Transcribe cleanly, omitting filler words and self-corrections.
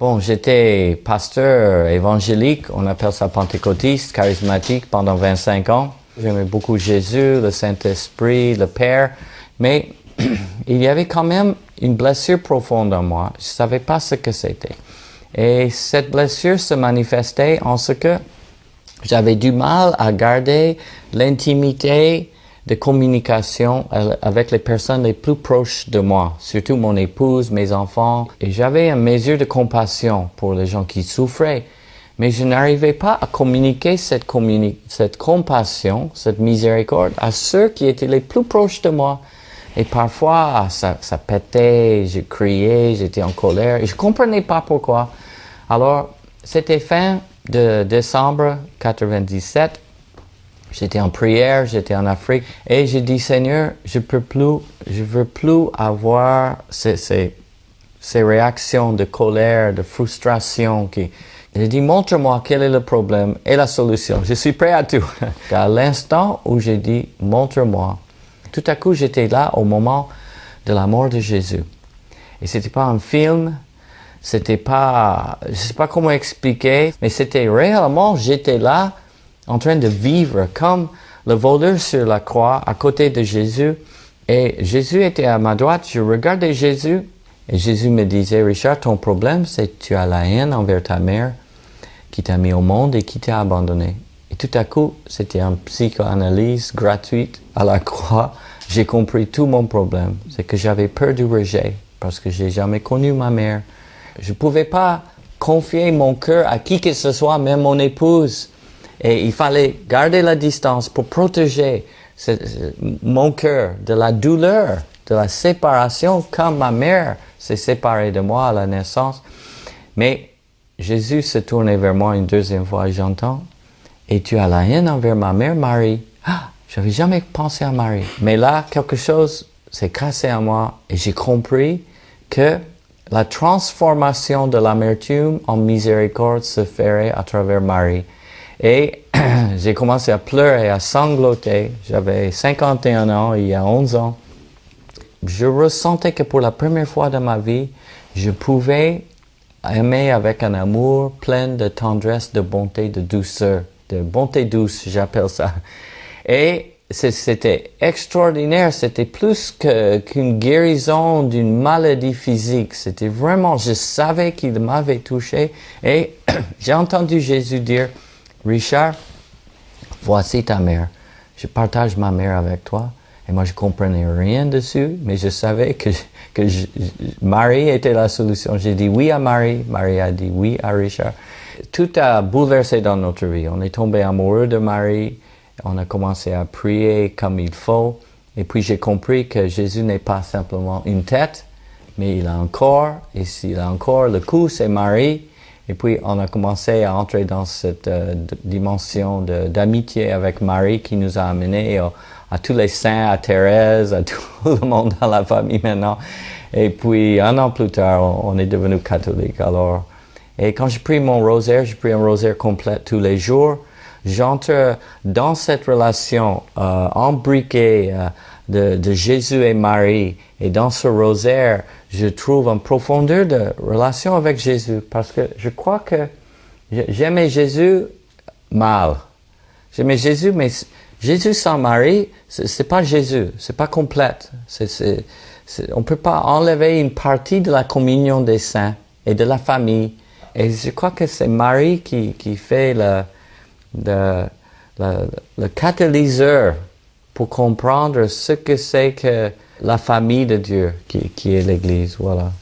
Bon, j'étais pasteur évangélique, on appelle ça pentecôtiste, charismatique pendant 25 ans. J'aimais beaucoup Jésus, le Saint-Esprit, le Père, mais il y avait quand même une blessure profonde en moi. Je ne savais pas ce que c'était. Et cette blessure se manifestait en ce que j'avais du mal à garder l'intimité de communication avec les personnes les plus proches de moi, surtout mon épouse, mes enfants. Et j'avais une mesure de compassion pour les gens qui souffraient, mais je n'arrivais pas à communiquer cette compassion, cette miséricorde à ceux qui étaient les plus proches de moi. Et parfois, ça pétait, je criais, j'étais en colère, et je comprenais pas pourquoi. Alors, c'était fin de décembre 97. J'étais en prière, j'étais en Afrique, et j'ai dit, Seigneur, je veux plus avoir ces réactions de colère, de frustration. J'ai dit, montre-moi quel est le problème et la solution. Je suis prêt à tout. À l'instant où j'ai dit, montre-moi, tout à coup, j'étais là au moment de la mort de Jésus. Et c'était pas un film, c'était pas, je sais pas comment expliquer, mais c'était réellement, j'étais là, en train de vivre comme le voleur sur la croix à côté de Jésus. Et Jésus était à ma droite, je regardais Jésus et Jésus me disait, Richard, ton problème c'est que tu as la haine envers ta mère qui t'a mis au monde et qui t'a abandonné. Et tout à coup, c'était une psychoanalyse gratuite à la croix. J'ai compris tout mon problème, c'est que j'avais peur du rejet parce que j'ai jamais connu ma mère. Je pouvais pas confier mon cœur à qui que ce soit, même mon épouse. Et il fallait garder la distance pour protéger mon cœur de la douleur, de la séparation, quand ma mère s'est séparée de moi à la naissance. Mais Jésus se tournait vers moi une deuxième fois et j'entends, « Et tu as la haine envers ma mère, Marie? » Ah, j'avais jamais pensé à Marie. Mais là, quelque chose s'est cassé en moi et j'ai compris que la transformation de l'amertume en miséricorde se ferait à travers Marie. Et j'ai commencé à pleurer, à sangloter. J'avais 51 ans, il y a 11 ans. Je ressentais que pour la première fois de ma vie, je pouvais aimer avec un amour plein de tendresse, de bonté, de douceur, de bonté douce, j'appelle ça. Et c'était extraordinaire, c'était plus qu'une guérison d'une maladie physique. C'était vraiment, je savais qu'il m'avait touché. Et j'ai entendu Jésus dire, Richard, voici ta mère. Je partage ma mère avec toi. Et moi, je comprenais rien dessus, mais je savais que Marie était la solution. J'ai dit oui à Marie. Marie a dit oui à Richard. Tout a bouleversé dans notre vie. On est tombé amoureux de Marie. On a commencé à prier comme il faut. Et puis, j'ai compris que Jésus n'est pas simplement une tête, mais il a un corps. Et s'il a un corps, le cou, c'est Marie. Et puis, on a commencé à entrer dans cette dimension d'amitié avec Marie qui nous a amenés à tous les saints, à Thérèse, à tout le monde dans la famille maintenant. Et puis, un an plus tard, on est devenu catholique. Alors, et quand je prie mon rosaire, je prie un rosaire complet tous les jours. J'entre dans cette relation embriquée de Jésus et Marie. Et dans ce rosaire, je trouve une profondeur de relation avec Jésus. Parce que je crois que j'aimais Jésus mal. J'aimais Jésus, mais Jésus sans Marie, c'est pas Jésus. C'est pas complète. On peut pas enlever une partie de la communion des saints et de la famille. Et je crois que c'est Marie qui fait le catalyseur pour comprendre ce que c'est que la famille de Dieu qui est l'Église, voilà.